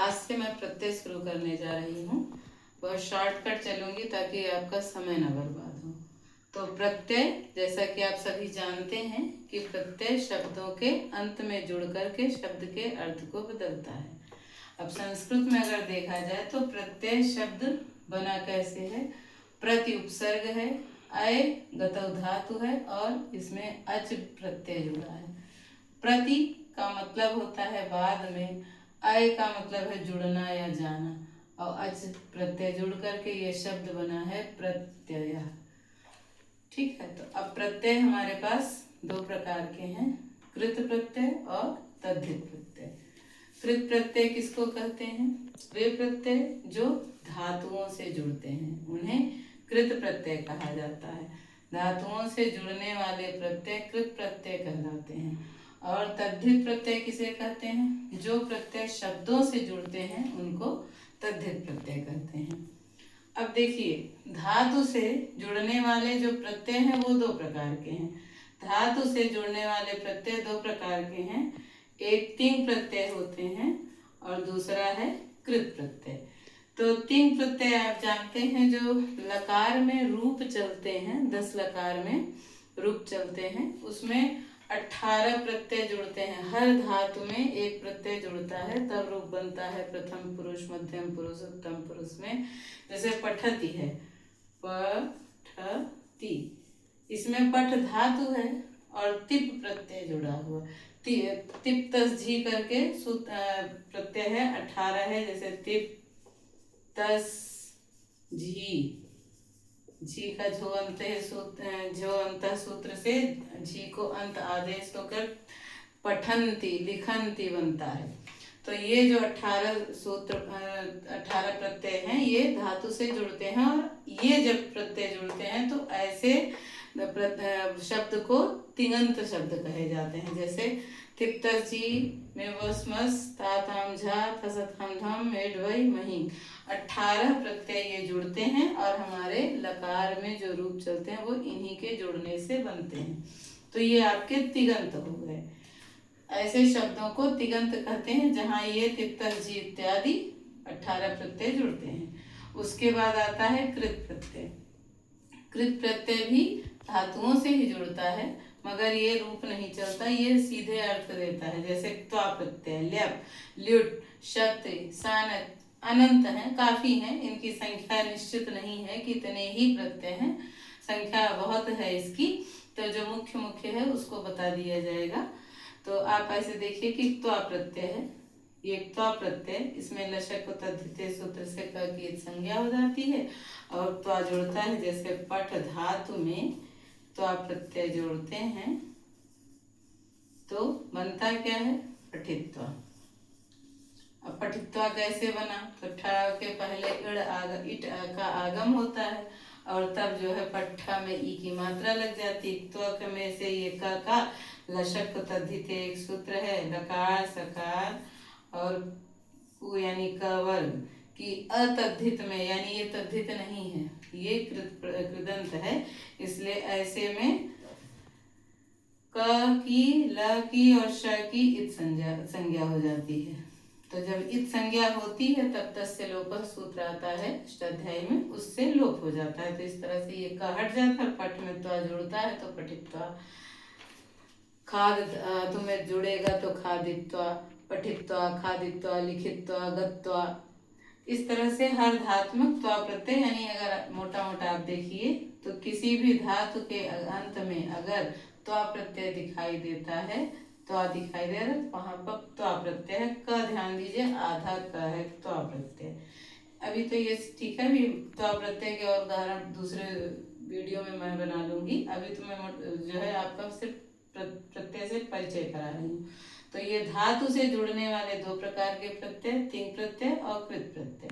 आज से मैं प्रत्यय शुरू करने जा रही हूँ। बहुत शॉर्टकट चलूंगी ताकि आपका समय न बर्बाद हो। तो प्रत्यय, जैसा कि आप सभी जानते हैं कि प्रत्यय शब्दों के अंत में जुड़ करके शब्द के अर्थ को बदलता है। अब संस्कृत में अगर देखा जाए तो प्रत्यय शब्द बना कैसे है? प्रति उपसर्ग है, अय गतौ धातु है और इसमें अच प्रत्यय जुड़ा है। प्रति का मतलब होता है बाद में, अय का मतलब है जुड़ना या जाना, और अच प्रत्यय जुड़ करके ये शब्द बना है प्रत्यय। ठीक है, तो अब प्रत्यय हमारे पास दो प्रकार के हैं, कृत प्रत्यय और तद्धित प्रत्यय। कृत प्रत्यय किसको कहते हैं? वे प्रत्यय जो धातुओं से जुड़ते हैं उन्हें कृत प्रत्यय कहा जाता है। धातुओं से जुड़ने वाले प्रत्यय कृत प्रत्यय कहलाते हैं। और तद्धित प्रत्यय किसे कहते हैं? जो प्रत्यय शब्दों से जुड़ते हैं उनको तद्धित प्रत्यय कहते हैं। अब देखिए, धातु से जुड़ने वाले जो प्रत्यय हैं वो दो प्रकार के हैं। धातु से जुड़ने वाले प्रत्यय दो प्रकार के हैं, एक तिंग प्रत्यय होते हैं और दूसरा है कृत प्रत्यय। तो तिंग प्रत्यय आप जानते हैं, जो लकार में रूप चलते हैं, 10 लकार में रूप चलते हैं, उसमें 18 प्रत्यय जुड़ते हैं। हर धातु में एक प्रत्यय जुड़ता है तब रूप बनता है प्रथम पुरुष, मध्यम पुरुष, उत्तम पुरुष में। जैसे पठती है, पठती, इसमें पठ धातु है और तिप प्रत्यय जुड़ा हुआ। तिप तस झी करके प्रत्यय है, 18 है। जैसे तिप तस झी, झी का झो अंत है, झो अंत सूत्र से झी को अंत आदेश होकर पठंती, लिखंती बनता है। तो ये जो 18 सूत्र 18 प्रत्यय हैं ये धातु से जुड़ते हैं, और ये जब प्रत्यय जुड़ते हैं तो ऐसे शब्द को तिङंत शब्द कहे जाते हैं। जैसे तिप्तजी में वस्मस ताताम झा थसत हम मेढवई मही, 18 प्रत्यय ये जुड़ते हैं और हमारे लकार में जो रूप चलते हैं वो इन्हीं के जुड़ने से बनते हैं। तो ये आपके तिङंत हो गए। ऐसे शब्दों को तिङंत कहते हैं जहाँ ये तिप्तजी इत्यादि 18 प्रत्यय जुड़ते हैं। उसके बाद आता है कृत प्रत्यय। कृत प्रत्यय भी धातुओं से ही जुड़ता है, मगर ये रूप नहीं चलता, ये सीधे अर्थ देता है। जैसे त्वा प्रत्यय, ल्यप, ल्युट, शक्ति, सानत, अनंत हैं, काफी हैं। इनकी संख्या निश्चित नहीं है, कितने ही प्रत्यय हैं, संख्या बहुत है इसकी। तो जो मुख्य मुख्य है उसको बता दिया जाएगा। तो आप ऐसे देखिए कि त्वा प्रत्यय है, ये त्वा प्रत्यय, इसमें लशक को तद्धित सूत्र से क की संज्ञा हो जाती है और त्वा जुड़ता है। जैसे पठ धातु में त्वा प्रत्यय जोड़ते हैं तो बनता क्या है? पठित्वा। अब पठित्वा कैसे बना? तो ठ के पहले इट का आगम होता है और तब जो है पट्ठा में ई की मात्रा लग जाती। त्वक में से ये का लशक तद्धित एक सूत्र है, लकार सकार और उ यानी क वर्ग की अतद्धित में, यानी ये तद्धित नहीं है, ये कृदंत है, इसलिए ऐसे में क की, ल की और श की इत संज्ञा हो जाती है। तो जब इत संज्ञा होती है तब तस्य लोप सूत्र आता है अष्टाध्यायी में, उससे लोप हो जाता है। तो इस तरह से ये क हट जाता है, पट में त्वा जुड़ता है तो पठित्वा। खाद तुम्हें जुड़ेगा तो खादित्वा, पठित्वा, खादित्वा, लिखित्वा, गत्वा। इस तरह से हर धात्मक त्वा प्रत्यय, यानी अगर मोटा मोटा आप देखिए तो किसी भी धातु के अंत में अगर त्वा प्रत्यय दिखाई देता है, त्वा दिखाई दे रहा है तो वहां पर त्वा प्रत्यय है। क ध्यान दीजिए, आधा क है त्वा प्रत्यय। अभी तो ये ठीक है, अभी त्वा प्रत्यय के और उदाहरण दूसरे वीडियो में मैं बना लूंगी। अभी तो मैं जो है आपका सिर्फ प्रत्यय से परिचय करा रही हूँ। तो ये धातु से जुड़ने वाले दो प्रकार के प्रत्यय, तिंग प्रत्यय और कृत प्रत्यय।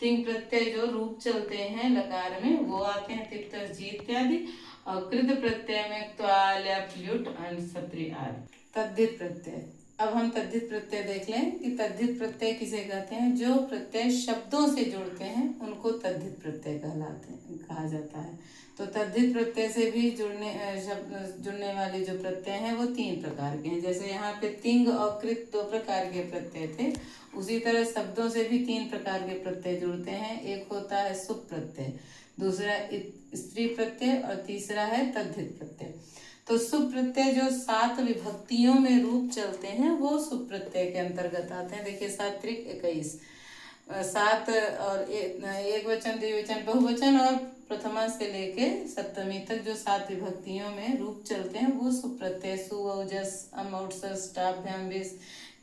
तिंग प्रत्यय जो रूप चलते हैं लकार में वो आते हैं तिप तस जी इत्यादि, और कृत प्रत्यय में त्वा, ल्यप, ल्युट, अंश, सत्री आदि। तद्धित प्रत्यय, अब हम तद्धित प्रत्यय देख लें कि तद्धित प्रत्यय किसे कहते हैं। जो प्रत्यय शब्दों से जुड़ते हैं उनको तद्धित प्रत्यय कहा जाता है। तो तद्धित प्रत्यय से भी जुड़ने वाले जो प्रत्यय हैं वो 3 प्रकार के हैं। जैसे यहाँ पे तिंग और कृत 2 प्रकार के प्रत्यय थे, उसी तरह शब्दों से भी 3 प्रकार के प्रत्यय जुड़ते हैं। एक होता है सुप प्रत्यय, दूसरा स्त्री प्रत्यय और तीसरा है तद्धित प्रत्यय। तो सुप प्रत्यय जो 7 विभक्तियों में रूप चलते हैं वो सुप प्रत्यय के अंतर्गत आते हैं। देखिए 7 त्रिक 21, 7 और एक वचन, द्विवचन, बहुवचन और प्रथमा से लेके सप्तमी तक जो 7 विभक्तियों में रूप चलते हैं वो सुप प्रत्यय। सु औजस अम औटस टाभ्याम विस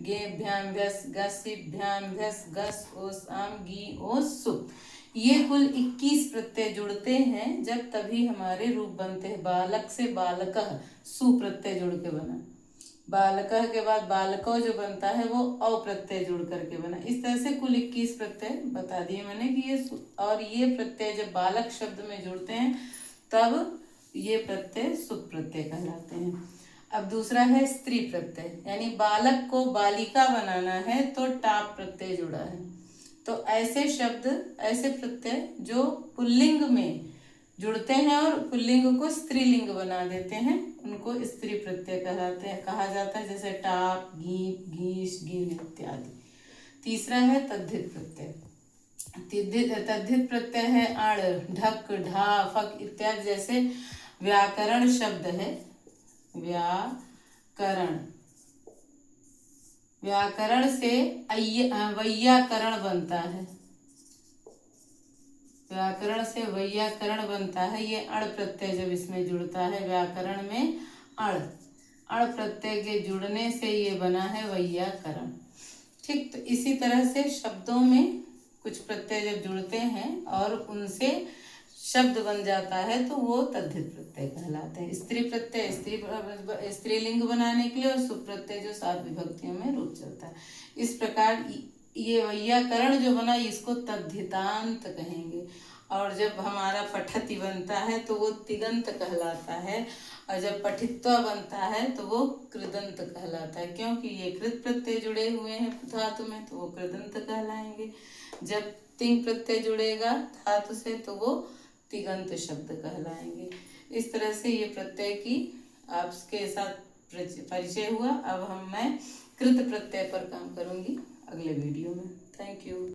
गेभ्याम व्यस गसिभ्याम व्यस गस ओस आम गी ओस सुप। ये कुल 21 प्रत्यय जुड़ते हैं जब तभी हमारे रूप बनते हैं। बालक से बालकः सु प्रत्यय जुड़ के बना, बालकः के बाद बालको जो बनता है वो अ प्रत्यय जुड़ करके बना। इस तरह से कुल 21 प्रत्यय बता दिए मैंने कि ये और ये प्रत्यय जब बालक शब्द में जुड़ते हैं तब ये प्रत्यय सुप प्रत्यय कहलाते हैं। अब दूसरा है स्त्री प्रत्यय, यानी बालक को बालिका बनाना है तो टाप प्रत्यय जुड़ा है। तो ऐसे शब्द, ऐसे प्रत्यय जो पुल्लिंग में जुड़ते हैं और पुल्लिंग को स्त्रीलिंग बना देते हैं उनको स्त्री प्रत्यय कहा जाता है। जैसे टाप, घीप, घीस, गिन इत्यादि। तीसरा है तद्धित प्रत्यय। तद्धित प्रत्यय है अण, ढक, ढा, फक इत्यादि। जैसे व्याकरण शब्द है, व्याकरण से वैयाकरण बनता है, व्याकरण से वैयाकरण बनता है। ये अण प्रत्यय जब इसमें जुड़ता है व्याकरण में, अण प्रत्यय के जुड़ने से ये बना है वैयाकरण। ठीक, तो इसी तरह से शब्दों में कुछ प्रत्यय जब जुड़ते हैं और उनसे शब्द बन जाता है तो वो तद्धित प्रत्यय कहलाते हैं। स्त्री प्रत्यय स्त्रीलिंग बनाने के लिए, और सुप प्रत्यय जो 7 विभक्तियों में रूप चलता है। इस प्रकार ये वैयाकरण जो बना इसको तद्धितांत कहेंगे। और जब हमारा पठति बनता है तो वो तिगंत कहलाता है, और जब पठित्वा बनता है तो वो कृदंत कहलाता है। क्योंकि ये कृत प्रत्यय जुड़े हुए हैं धातु में तो वो कृदंत कहलाएंगे। जब तिंग प्रत्यय जुड़ेगा धातु से तो वो तिगंत शब्द कहलाएंगे। इस तरह से ये प्रत्यय की आपके साथ परिचय हुआ। अब मैं कृत प्रत्यय पर काम करूंगी अगले वीडियो में। Thank you.